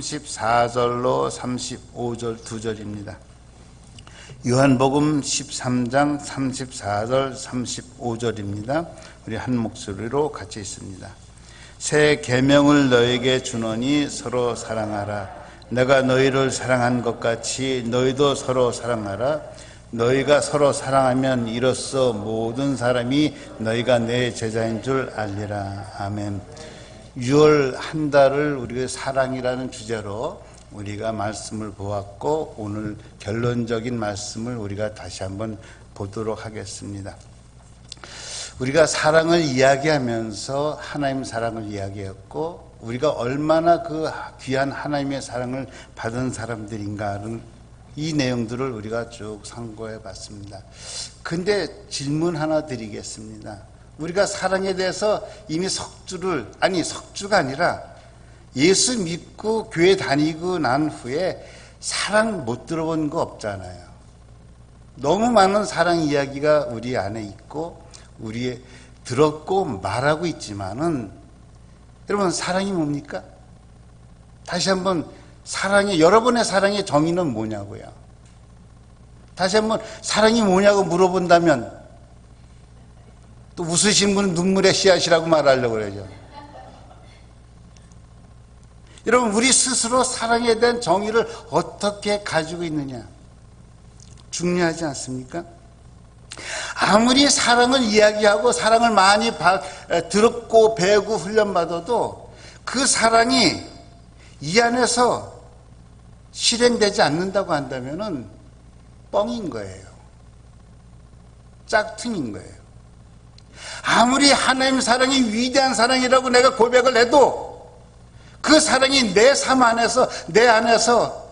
34절로 35절 두 절입니다. 요한복음 13장 34절 35절입니다. 우리 한 목소리로 같이 있습니다. 새 계명을 너에게 주노니 서로 사랑하라. 내가 너희를 사랑한 것 같이 너희도 서로 사랑하라. 너희가 서로 사랑하면 이로써 모든 사람이 너희가 내 제자인 줄 알리라. 아멘. 6월 한 달을 우리가 사랑이라는 주제로 우리가 말씀을 보았고, 오늘 결론적인 말씀을 우리가 다시 한번 보도록 하겠습니다. 우리가 사랑을 이야기하면서 하나님 사랑을 이야기했고, 우리가 얼마나 그 귀한 하나님의 사랑을 받은 사람들인가를, 이 내용들을 우리가 쭉 상고해 봤습니다. 근데 질문 하나 드리겠습니다. 우리가 사랑에 대해서 이미 석주가 아니라 예수 믿고 교회 다니고 난 후에 사랑 못 들어본 거 없잖아요. 너무 많은 사랑 이야기가 우리 안에 있고 우리 들었고 말하고 있지만은, 여러분 사랑이 뭡니까? 다시 한번 여러분의 사랑의 정의는 뭐냐고요? 다시 한번 사랑이 뭐냐고 물어본다면 또 웃으신 분은 눈물의 씨앗이라고 말하려고 그러죠. 여러분, 우리 스스로 사랑에 대한 정의를 어떻게 가지고 있느냐, 중요하지 않습니까? 아무리 사랑을 이야기하고 사랑을 많이 들었고 배우고 훈련받아도 그 사랑이 이 안에서 실행되지 않는다고 한다면은 뻥인 거예요. 짝퉁인 거예요. 아무리 하나님 사랑이 위대한 사랑이라고 내가 고백을 해도 그 사랑이 내 삶 안에서, 내 안에서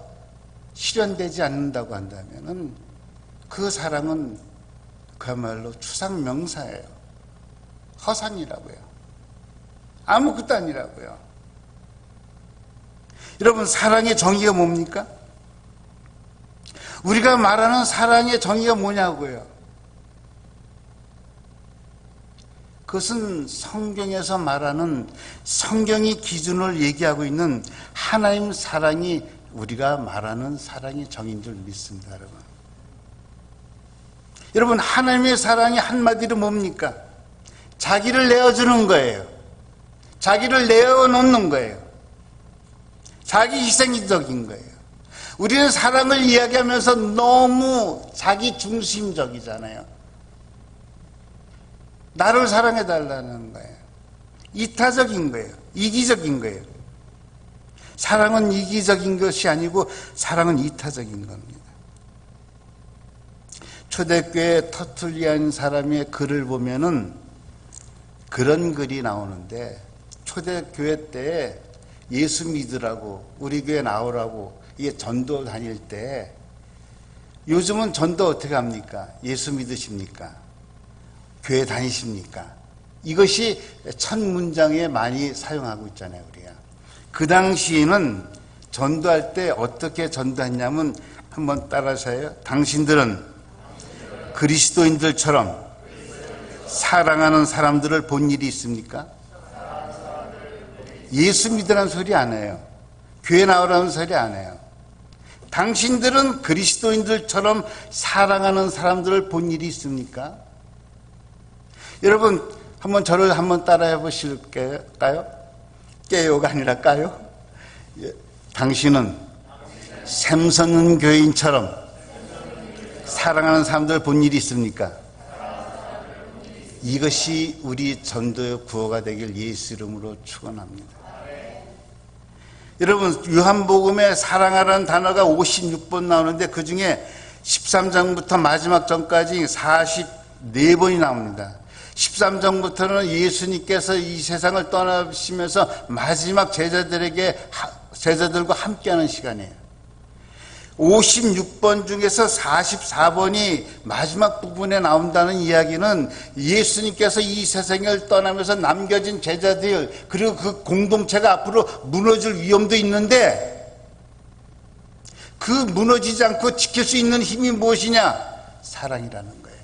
실현되지 않는다고 한다면은 그 사랑은 그야말로 추상명사예요. 허상이라고요. 아무것도 아니라고요. 여러분, 사랑의 정의가 뭡니까? 우리가 말하는 사랑의 정의가 뭐냐고요? 그것은 성경에서 말하는, 성경이 기준을 얘기하고 있는 하나님 사랑이 우리가 말하는 사랑의 정의인 줄 믿습니다, 여러분. 여러분, 하나님의 사랑이 한마디로 뭡니까? 자기를 내어주는 거예요. 자기를 내어놓는 거예요. 자기 희생적인 거예요. 우리는 사랑을 이야기하면서 너무 자기 중심적이잖아요. 나를 사랑해달라는 거예요. 이타적인 거예요. 이기적인 거예요. 사랑은 이기적인 것이 아니고 사랑은 이타적인 겁니다. 초대교회 터툴리안 사람의 글을 보면은 그런 글이 나오는데, 초대교회 때 예수 믿으라고, 우리 교회 나오라고, 이게 전도 다닐 때, 요즘은 전도 어떻게 합니까? 예수 믿으십니까? 교회 다니십니까? 이것이 첫 문장에 많이 사용하고 있잖아요, 우리가. 그 당시에는 전도할 때 어떻게 전도했냐면, 한번 따라하세요. 당신들은 그리스도인들처럼 사랑하는 사람들을 본 일이 있습니까? 예수 믿으라는 소리 안 해요. 교회 나오라는 소리 안 해요. 당신들은 그리스도인들처럼 사랑하는 사람들을 본 일이 있습니까? 여러분, 한번 저를 한번 따라해 보실까요? 깨요가 아니라 까요? 당신은 샘솟는 교인처럼 사랑하는 사람들을 본 일이 있습니까? 이것이 우리 전도의 구호가 되길 예수 이름으로 축원합니다. 여러분, 요한복음에 사랑하라는 단어가 56번 나오는데 그 중에 13장부터 마지막 장까지 44번이 나옵니다. 13장부터는 예수님께서 이 세상을 떠나시면서 마지막 제자들과 함께하는 시간이에요. 56번 중에서 44번이 마지막 부분에 나온다는 이야기는 예수님께서 이 세상을 떠나면서 남겨진 제자들, 그리고 그 공동체가 앞으로 무너질 위험도 있는데, 그 무너지지 않고 지킬 수 있는 힘이 무엇이냐? 사랑이라는 거예요.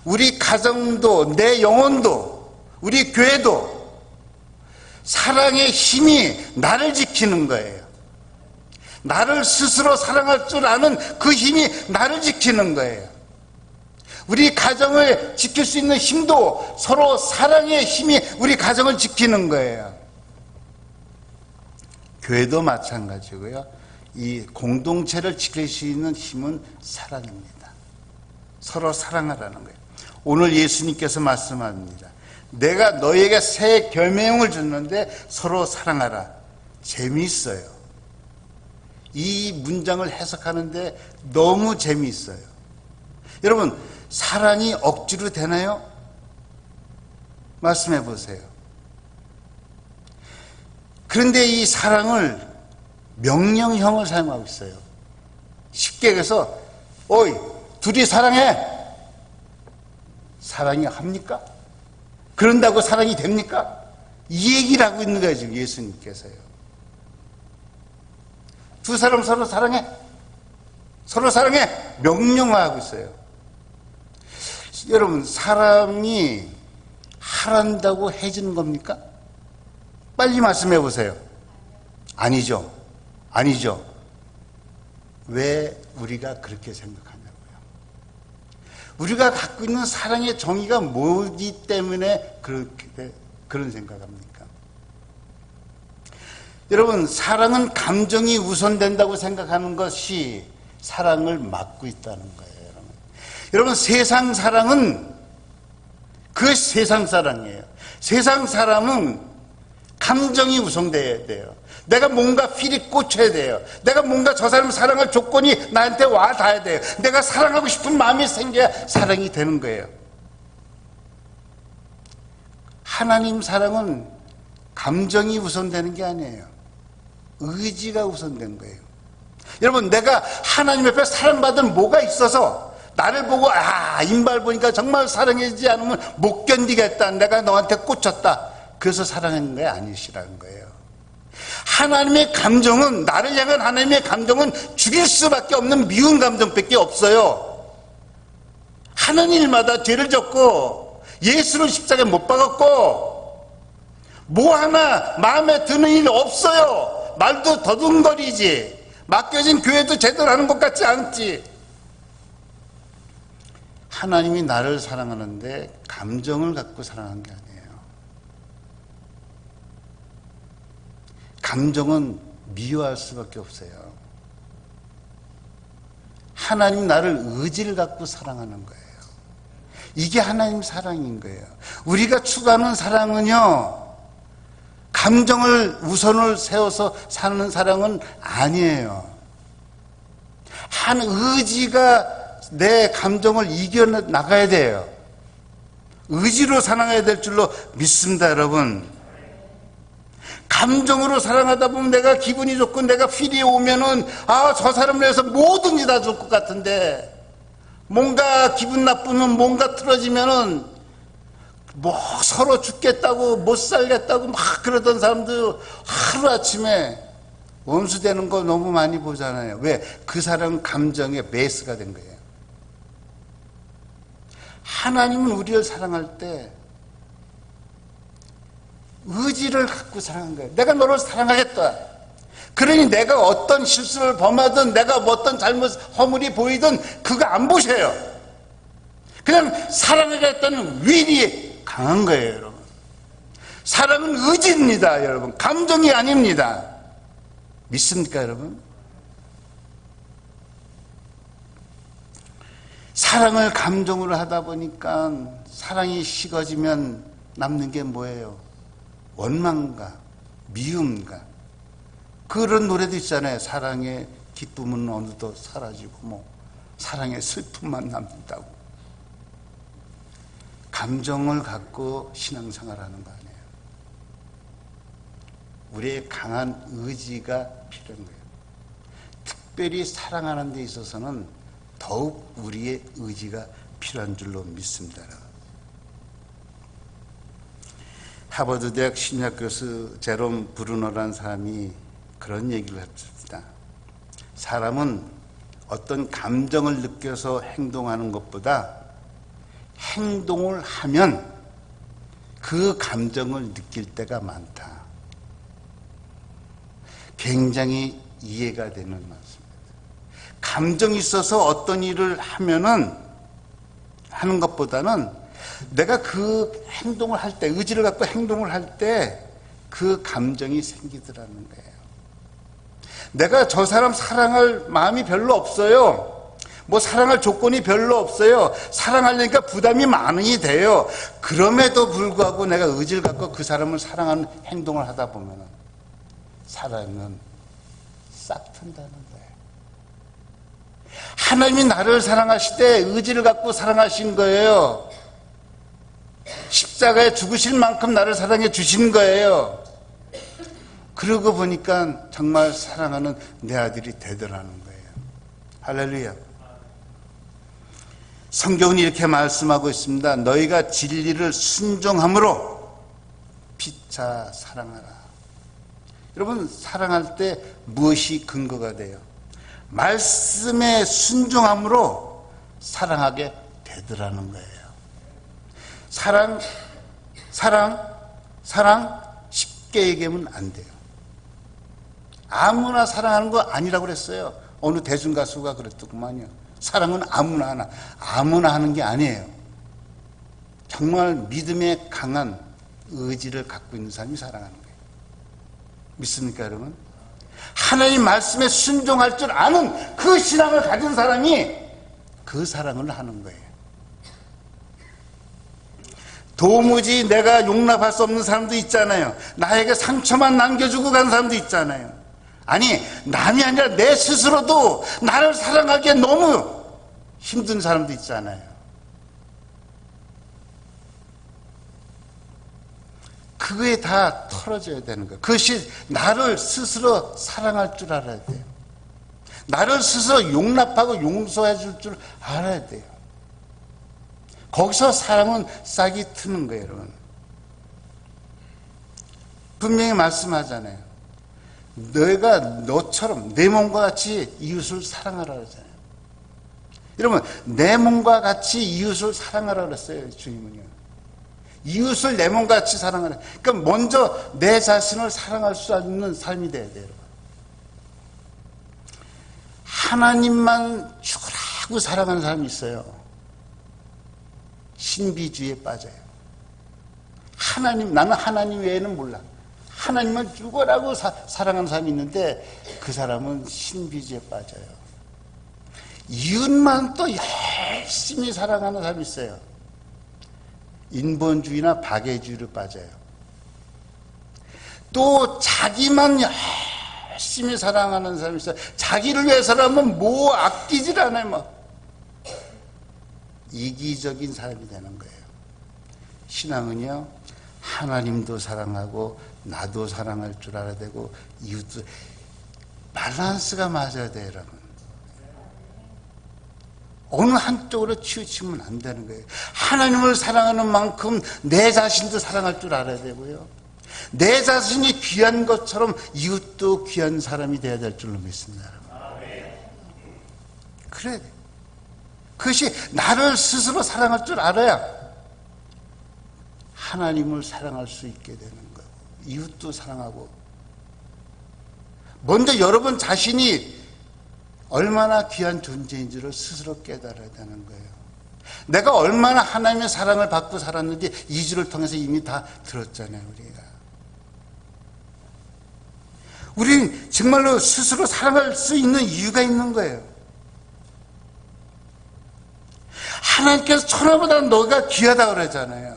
우리 가정도, 내 영혼도, 우리 교회도 사랑의 힘이 나를 지키는 거예요. 나를 스스로 사랑할 줄 아는 그 힘이 나를 지키는 거예요. 우리 가정을 지킬 수 있는 힘도 서로 사랑의 힘이 우리 가정을 지키는 거예요. 교회도 마찬가지고요. 이 공동체를 지킬 수 있는 힘은 사랑입니다. 서로 사랑하라는 거예요. 오늘 예수님께서 말씀합니다. 내가 너에게 새 계명을 줬는데 서로 사랑하라. 재미있어요. 이 문장을 해석하는데 너무 재미있어요. 여러분, 사랑이 억지로 되나요? 말씀해 보세요. 그런데 이 사랑을 명령형을 사용하고 있어요. 쉽게 얘기해서 어이 둘이 사랑해. 사랑이 합니까? 그런다고 사랑이 됩니까? 이 얘기를 하고 있는 거예요 지금 예수님께서요. 두 사람 서로 사랑해. 서로 사랑해. 명령화하고 있어요. 여러분, 사람이 하란다고 해지는 겁니까? 빨리 말씀해 보세요. 아니죠. 아니죠. 왜 우리가 그렇게 생각하냐고요. 우리가 갖고 있는 사랑의 정의가 뭐기 때문에 그런 생각합니까? 여러분, 사랑은 감정이 우선된다고 생각하는 것이 사랑을 막고 있다는 거예요. 여러분, 세상 사랑은 그 세상 사랑이에요. 세상 사람은 감정이 우선돼야 돼요. 내가 뭔가 필이 꽂혀야 돼요. 내가 뭔가 저 사람 사랑할 조건이 나한테 와 닿아야 돼요. 내가 사랑하고 싶은 마음이 생겨야 사랑이 되는 거예요. 하나님 사랑은 감정이 우선되는 게 아니에요. 의지가 우선된 거예요. 여러분, 내가 하나님 옆에 사랑받은 뭐가 있어서 나를 보고 인발 보니까 정말 사랑하지 않으면 못 견디겠다. 내가 너한테 꽂혔다. 그래서 사랑하는 게 아니시라는 거예요. 하나님의 감정은, 나를 향한 하나님의 감정은 죽일 수밖에 없는 미운 감정밖에 없어요. 하는 일마다 죄를 졌고 예수를 십자가에 못 박았고 뭐 하나 마음에 드는 일 없어요. 말도 더듬거리지. 맡겨진 교회도 제대로 하는 것 같지 않지. 하나님이 나를 사랑하는데 감정을 갖고 사랑한 게 아니에요. 감정은 미워할 수밖에 없어요. 하나님 나를 의지를 갖고 사랑하는 거예요. 이게 하나님 사랑인 거예요. 우리가 추구하는 사랑은요, 감정을 우선을 세워서 사는 사랑은 아니에요. 한 의지가 내 감정을 이겨나가야 돼요. 의지로 사랑해야 될 줄로 믿습니다, 여러분. 감정으로 사랑하다 보면 내가 기분이 좋고 내가 필이 오면은 저 사람을 위해서 뭐든지 다 줄 것 같은데, 뭔가 기분 나쁘면 뭔가 틀어지면은 뭐 서로 죽겠다고 못 살겠다고 막 그러던 사람들 하루아침에 원수 되는 거 너무 많이 보잖아요. 왜? 그 사람 감정에 베이스가 된 거예요. 하나님은 우리를 사랑할 때 의지를 갖고 사랑한 거예요. 내가 너를 사랑하겠다. 그러니 내가 어떤 실수를 범하든 내가 어떤 잘못 허물이 보이든 그거 안 보셔요. 그냥 사랑하겠다는 윌이 강한 거예요, 여러분. 사랑은 의지입니다, 여러분. 감정이 아닙니다. 믿습니까, 여러분? 사랑을 감정으로 하다 보니까 사랑이 식어지면 남는 게 뭐예요? 원망과 미움과. 그런 노래도 있잖아요. 사랑의 기쁨은 어느덧 사라지고 뭐 사랑의 슬픔만 남는다고. 감정을 갖고 신앙생활하는 거 아니에요. 우리의 강한 의지가 필요한 거예요. 특별히 사랑하는 데 있어서는 더욱 우리의 의지가 필요한 줄로 믿습니다. 하버드 대학 심리학 교수 제롬 브루너라는 사람이 그런 얘기를 했습니다. 사람은 어떤 감정을 느껴서 행동하는 것보다 행동을 하면 그 감정을 느낄 때가 많다. 굉장히 이해가 되는 말씀입니다. 감정이 있어서 어떤 일을 하는 것보다는 내가 그 행동을 할 때, 의지를 갖고 행동을 할 때 그 감정이 생기더라는 거예요. 내가 저 사람 사랑할 마음이 별로 없어요. 뭐 사랑할 조건이 별로 없어요. 사랑하려니까 부담이 많이 돼요. 그럼에도 불구하고 내가 의지를 갖고 그 사람을 사랑하는 행동을 하다 보면 사랑은 싹 튼다는 거예요. 하나님이 나를 사랑하실 때 의지를 갖고 사랑하신 거예요. 십자가에 죽으실 만큼 나를 사랑해 주신 거예요. 그러고 보니까 정말 사랑하는 내 아들이 되더라는 거예요. 할렐루야. 성경은 이렇게 말씀하고 있습니다. 너희가 진리를 순종함으로 피차 사랑하라. 여러분, 사랑할 때 무엇이 근거가 돼요? 말씀에 순종함으로 사랑하게 되더라는 거예요. 사랑 쉽게 얘기하면 안 돼요. 아무나 사랑하는 거 아니라고 그랬어요. 어느 대중가수가 그랬더구만요. 사랑은 아무나 하는 게 아니에요. 정말 믿음에 강한 의지를 갖고 있는 사람이 사랑하는 거예요. 믿습니까, 여러분? 하나님 말씀에 순종할 줄 아는 그 신앙을 가진 사람이 그 사랑을 하는 거예요. 도무지 내가 용납할 수 없는 사람도 있잖아요. 나에게 상처만 남겨주고 간 사람도 있잖아요. 아니, 남이 아니라 내 스스로도 나를 사랑하기에 너무 힘든 사람도 있잖아요. 그거에 다 털어져야 되는 거예요. 그것이 나를 스스로 사랑할 줄 알아야 돼요. 나를 스스로 용납하고 용서해 줄 줄 알아야 돼요. 거기서 사랑은 싹이 트는 거예요, 여러분. 분명히 말씀하잖아요. 너희가 너처럼 내 몸과 같이 이웃을 사랑하라 그러잖아요. 여러분, 내 몸과 같이 이웃을 사랑하라 그랬어요, 주님은요. 이웃을 내 몸과 같이 사랑하라. 그러니까 먼저 내 자신을 사랑할 수 있는 삶이 돼야 돼요, 여러분. 하나님만 죽으라고 사랑하는 사람이 있어요. 신비주의에 빠져요. 나는 하나님 외에는 몰라. 하나님만 죽어라고 사랑하는 사람이 있는데 그 사람은 신비주의에 빠져요. 이웃만 또 열심히 사랑하는 사람이 있어요. 인본주의나 박애주의로 빠져요. 또 자기만 열심히 사랑하는 사람이 있어요. 자기를 위해서라면 뭐 아끼질 않아요. 뭐. 이기적인 사람이 되는 거예요. 신앙은요, 하나님도 사랑하고 나도 사랑할 줄 알아야 되고 이웃도, 밸런스가 맞아야 돼요, 여러분. 어느 한쪽으로 치우치면 안 되는 거예요. 하나님을 사랑하는 만큼 내 자신도 사랑할 줄 알아야 되고요. 내 자신이 귀한 것처럼 이웃도 귀한 사람이 되어야 될 줄로 믿습니다, 여러분. 그래야 돼요. 그것이 나를 스스로 사랑할 줄 알아야 하나님을 사랑할 수 있게 되는 거예요. 이웃도 사랑하고. 먼저 여러분 자신이 얼마나 귀한 존재인지를 스스로 깨달아야 되는 거예요. 내가 얼마나 하나님의 사랑을 받고 살았는지 2주를 통해서 이미 다 들었잖아요, 우리가. 우리는 정말로 스스로 사랑할 수 있는 이유가 있는 거예요. 하나님께서 천하보다 너가 귀하다 그러잖아요.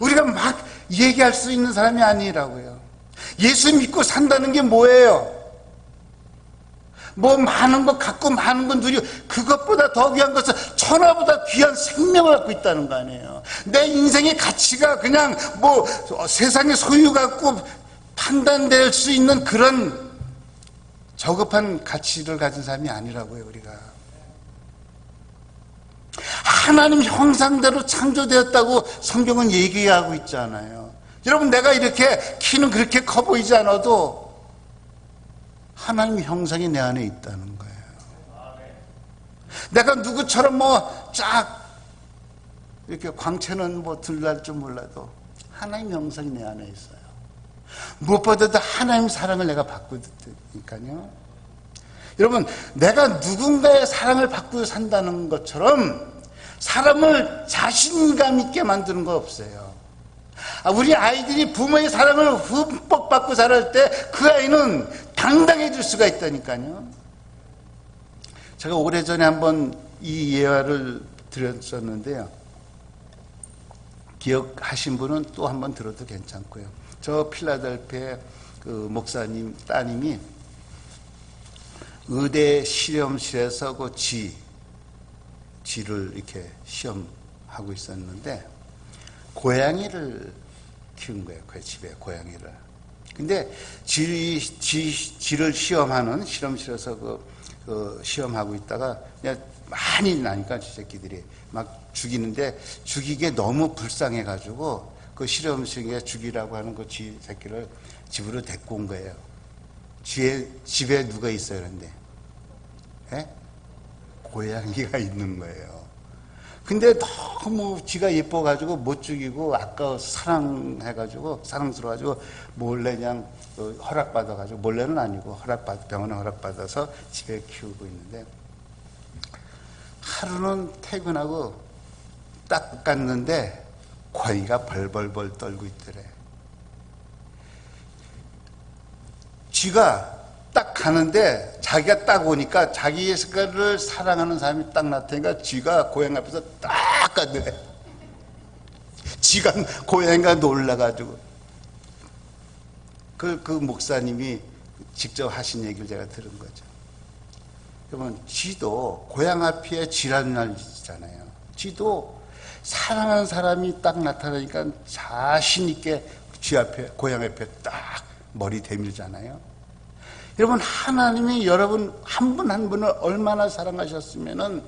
우리가 막 얘기할 수 있는 사람이 아니라고요. 예수 믿고 산다는 게 뭐예요? 뭐 많은 거 갖고 많은 건 누리고, 그것보다 더 귀한 것은 천하보다 귀한 생명을 갖고 있다는 거 아니에요. 내 인생의 가치가 그냥 뭐 세상의 소유 갖고 판단될 수 있는 그런 저급한 가치를 가진 사람이 아니라고요, 우리가. 하나님 형상대로 창조되었다고 성경은 얘기하고 있잖아요. 여러분, 내가 이렇게 키는 그렇게 커 보이지 않아도 하나님 형상이 내 안에 있다는 거예요. 내가 누구처럼 뭐 쫙 이렇게 광채는 뭐 들날 줄 몰라도 하나님 형상이 내 안에 있어요. 무엇보다도 하나님 사랑을 내가 받고 있으니까요. 여러분, 내가 누군가의 사랑을 받고 산다는 것처럼 사람을 자신감 있게 만드는 거 없어요. 우리 아이들이 부모의 사랑을 흠뻑 받고 자랄 때 그 아이는 당당해질 수가 있다니까요. 제가 오래전에 한번 이 예화를 드렸었는데요. 기억하신 분은 또 한번 들어도 괜찮고요. 저 필라델피아 그 목사님 따님이 의대 실험실에서 그 쥐를 이렇게 시험하고 있었는데 고양이를 키운 거예요. 그 집에 고양이를. 근데 쥐를 시험하는 실험실에서 그 시험하고 있다가 그냥 많이 나니까 쥐 새끼들이 막 죽이는데 죽이게 너무 불쌍해가지고 그 실험실에 죽이라고 하는 그 쥐 새끼를 집으로 데리고 온 거예요. 집에 누가 있어요, 그런데? 예? 고양이가 있는 거예요. 근데 너무 쥐가 예뻐가지고 못 죽이고 아까워서 사랑해가지고 사랑스러워가지고 몰래 그냥 허락받아가지고 몰래는 아니고 병원에 허락받아서 집에 키우고 있는데 하루는 퇴근하고 딱 갔는데 고양이가 벌벌벌 떨고 있더래. 쥐가 딱 가는데 자기가 딱 오니까 자기를 사랑하는 사람이 딱 나타나니까 쥐가 고양이 앞에서 딱 가더래. 쥐가 고양이가 놀라가지고 그 목사님이 직접 하신 얘기를 제가 들은 거죠. 그러면 쥐도 고양 앞에 쥐라는 날 있잖아요. 쥐도 사랑하는 사람이 딱 나타나니까 자신 있게 쥐 앞에 고양 앞에 딱 머리 대밀잖아요. 여러분, 하나님이 여러분 한 분 한 분을 얼마나 사랑하셨으면은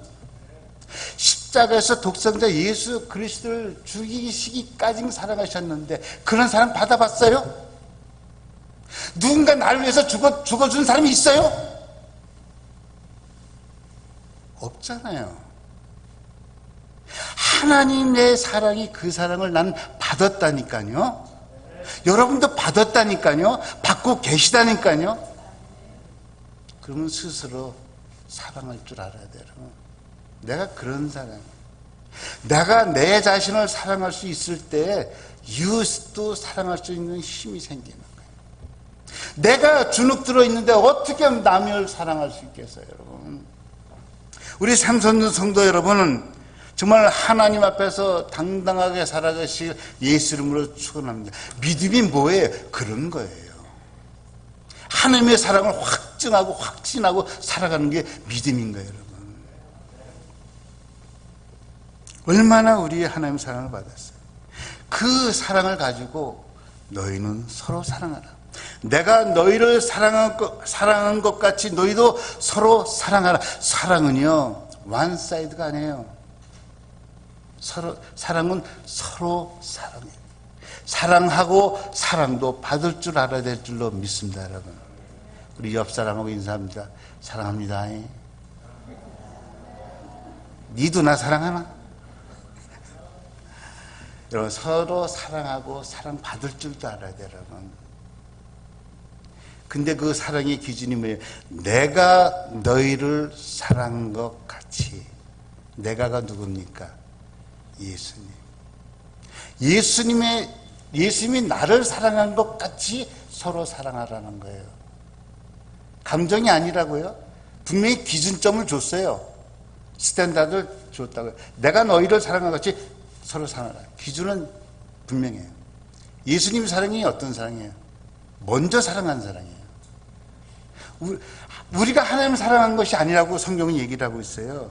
십자가에서 독생자 예수 그리스도를 죽이시기까지 사랑하셨는데 그런 사랑 받아봤어요? 누군가 나를 위해서 죽어준 사람이 있어요? 없잖아요. 하나님의 사랑이 그 사랑을 난 받았다니까요. 여러분도 받았다니까요. 받고 계시다니까요. 그러면 스스로 사랑할 줄 알아야 돼요. 내가 그런 사람, 내가 내 자신을 사랑할 수 있을 때 이웃도 사랑할 수 있는 힘이 생기는 거예요. 내가 주눅 들어 있는데 어떻게 남을 사랑할 수 있겠어요, 여러분? 우리 삼선전 성도 여러분은 정말 하나님 앞에서 당당하게 살아가실 예수 이름으로 축원합니다. 믿음이 뭐예요? 그런 거예요. 하나님의 사랑을 확증하고 확신하고 살아가는 게 믿음인 거예요, 여러분. 얼마나 우리 하나님의 사랑을 받았어요. 그 사랑을 가지고 너희는 서로 사랑하라. 내가 너희를 사랑한 것 같이 너희도 서로 사랑하라. 사랑은요, one side가 아니에요. 사랑은 서로 사랑해요. 사랑하고 사랑도 받을 줄 알아야 될 줄로 믿습니다, 여러분. 우리 옆 사람하고 인사합니다. 사랑합니다. 니도 나 사랑하나? 여러분, 서로 사랑하고 사랑받을 줄도 알아야 돼요, 여러분. 근데 그 사랑의 기준이 뭐예요? 내가 너희를 사랑한 것 같이. 내가가 누굽니까? 예수님. 예수님이 나를 사랑한 것 같이 서로 사랑하라는 거예요. 감정이 아니라고요. 분명히 기준점을 줬어요. 스탠다드를 줬다고요. 내가 너희를 사랑한 것 같이 서로 사랑하라. 기준은 분명해요. 예수님 사랑이 어떤 사랑이에요? 먼저 사랑한 사랑이에요. 우리가 하나님을 사랑한 것이 아니라고 성경은 얘기를 하고 있어요.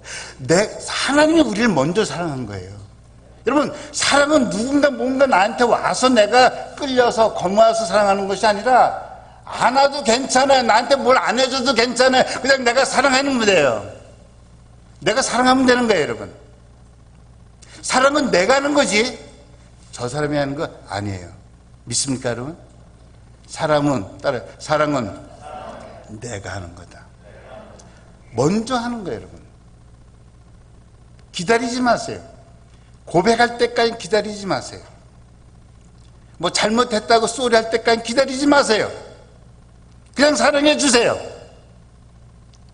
하나님이 우리를 먼저 사랑한 거예요. 여러분, 사랑은 누군가 뭔가 나한테 와서 내가 끌려서 거머와서 사랑하는 것이 아니라 안 와도 괜찮아요. 나한테 뭘 안 해줘도 괜찮아요. 그냥 내가 사랑하는 거예요. 내가 사랑하면 되는 거예요, 여러분. 사랑은 내가 하는 거지 저 사람이 하는 거 아니에요. 믿습니까, 여러분? 사랑은 내가 하는 거다. 먼저 하는 거예요, 여러분. 기다리지 마세요. 고백할 때까지 기다리지 마세요. 뭐 잘못했다고 쏘리할 때까지 기다리지 마세요. 그냥 사랑해 주세요.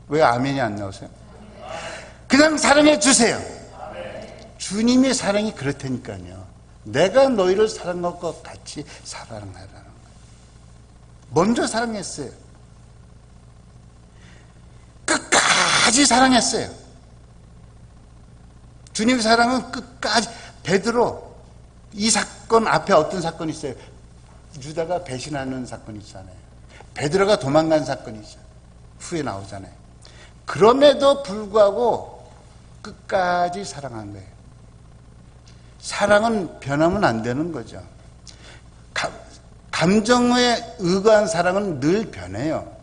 왜 아멘이 안 나오세요? 그냥 사랑해 주세요. 주님의 사랑이 그렇다니까요. 내가 너희를 사랑할 것 같이 사랑하라는 거예요. 먼저 사랑했어요. 끝까지 사랑했어요. 주님의 사랑은 끝까지. 베드로, 이 사건 앞에 어떤 사건이 있어요? 유다가 배신하는 사건이 있잖아요. 베드로가 도망간 사건이 있어요. 후에 나오잖아요. 그럼에도 불구하고 끝까지 사랑한 거예요. 사랑은 변하면 안 되는 거죠. 감정에 의거한 사랑은 늘 변해요.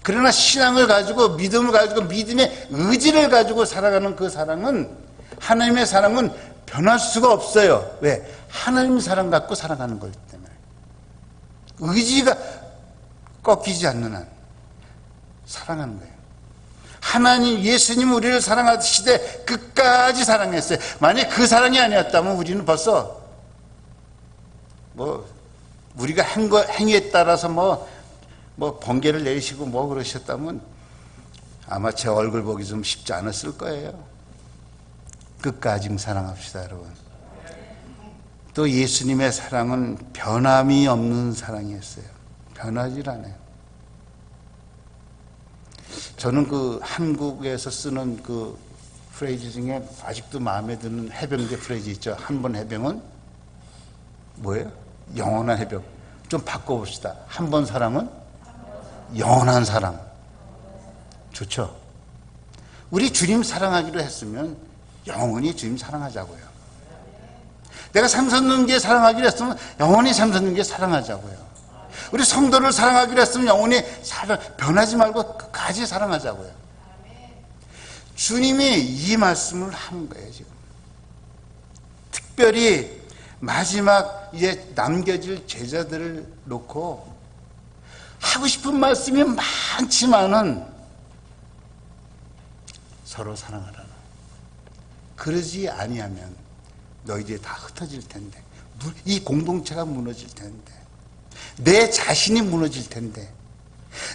그러나 신앙을 가지고, 믿음을 가지고, 믿음의 의지를 가지고 살아가는 그 사랑은, 하나님의 사랑은 변할 수가 없어요. 왜? 하나님 사랑 갖고 살아가는 거기 때문에. 의지가 꺾이지 않는 한 사랑하는 거예요. 하나님, 예수님 우리를 사랑하시되 끝까지 사랑했어요. 만약 그 사랑이 아니었다면 우리는 벌써 우리가 한 행위에 따라서 번개를 내리시고 그러셨다면 아마 제 얼굴 보기 좀 쉽지 않았을 거예요. 끝까지 사랑합시다, 여러분. 또 예수님의 사랑은 변함이 없는 사랑이었어요. 변하질 않아요. 저는 그 한국에서 쓰는 그 프레이즈 중에 아직도 마음에 드는 해병대 프레이즈 있죠. 한 번 해병은 뭐예요? 영원한 해병. 좀 바꿔봅시다. 한 번 사랑은 영원한 사랑. 좋죠? 우리 주님 사랑하기로 했으면 영원히 주님 사랑하자고요. 내가 삼선능계 사랑하기로 했으면 영원히 삼선능계 사랑하자고요. 우리 성도를 사랑하기로 했으면 영원히 변하지 말고 끝까지 사랑하자고요. 주님이 이 말씀을 한 거예요, 지금. 특별히 마지막 이제 남겨질 제자들을 놓고 하고 싶은 말씀이 많지만은 서로 사랑하라. 그러지 아니하면 너희들이 다 흩어질 텐데, 이 공동체가 무너질 텐데, 내 자신이 무너질 텐데,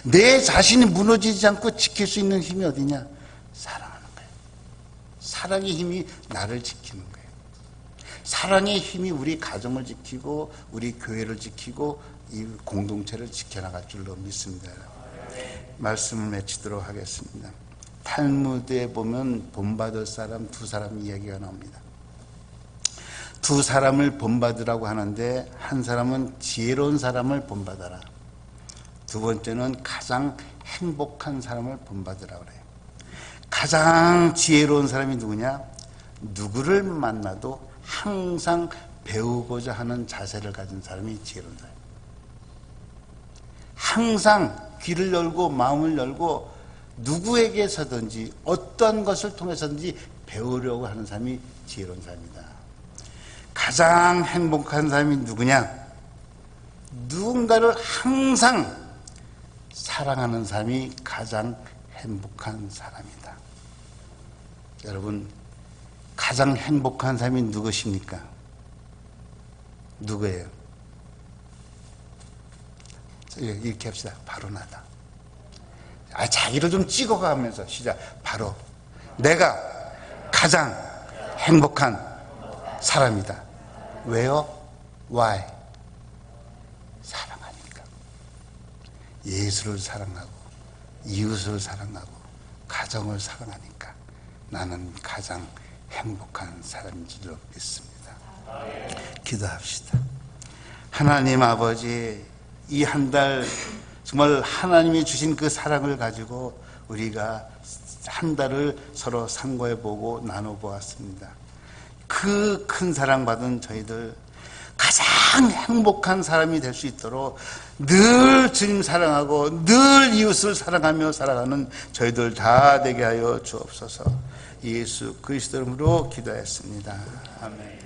내 자신이 무너지지 않고 지킬 수 있는 힘이 어디냐? 사랑하는 거예요. 사랑의 힘이 나를 지키는 거예요. 사랑의 힘이 우리 가정을 지키고 우리 교회를 지키고 이 공동체를 지켜나갈 줄로 믿습니다. 말씀을 맺히도록 하겠습니다. 탈무드에 보면 본받을 사람 두 사람 이야기가 나옵니다. 두 사람을 본받으라고 하는데, 한 사람은 지혜로운 사람을 본받아라. 두 번째는 가장 행복한 사람을 본받으라고 그래요. 가장 지혜로운 사람이 누구냐? 누구를 만나도 항상 배우고자 하는 자세를 가진 사람이 지혜로운 사람이에요. 항상 귀를 열고 마음을 열고 누구에게서든지 어떤 것을 통해서든지 배우려고 하는 사람이 지혜로운 사람이다. 가장 행복한 사람이 누구냐? 누군가를 항상 사랑하는 사람이 가장 행복한 사람이다. 여러분, 가장 행복한 사람이 누구십니까? 누구예요? 이렇게 합시다. 바로 나다. 자기를 좀 찍어가면서 시작. 바로 내가 가장 행복한 사람이다. 왜요? Why? 사랑하니까. 예수를 사랑하고 이웃을 사랑하고 가정을 사랑하니까 나는 가장 행복한 사람인 줄로 믿습니다. 기도합시다. 하나님 아버지, 이 한 달 정말 하나님이 주신 그 사랑을 가지고 우리가 한 달을 서로 상고해보고 나눠보았습니다. 그 큰 사랑받은 저희들 가장 행복한 사람이 될 수 있도록 늘 주님 사랑하고 늘 이웃을 사랑하며 살아가는 저희들 다 되게 하여 주옵소서. 예수 그리스도 이름으로 기도했습니다. 아멘.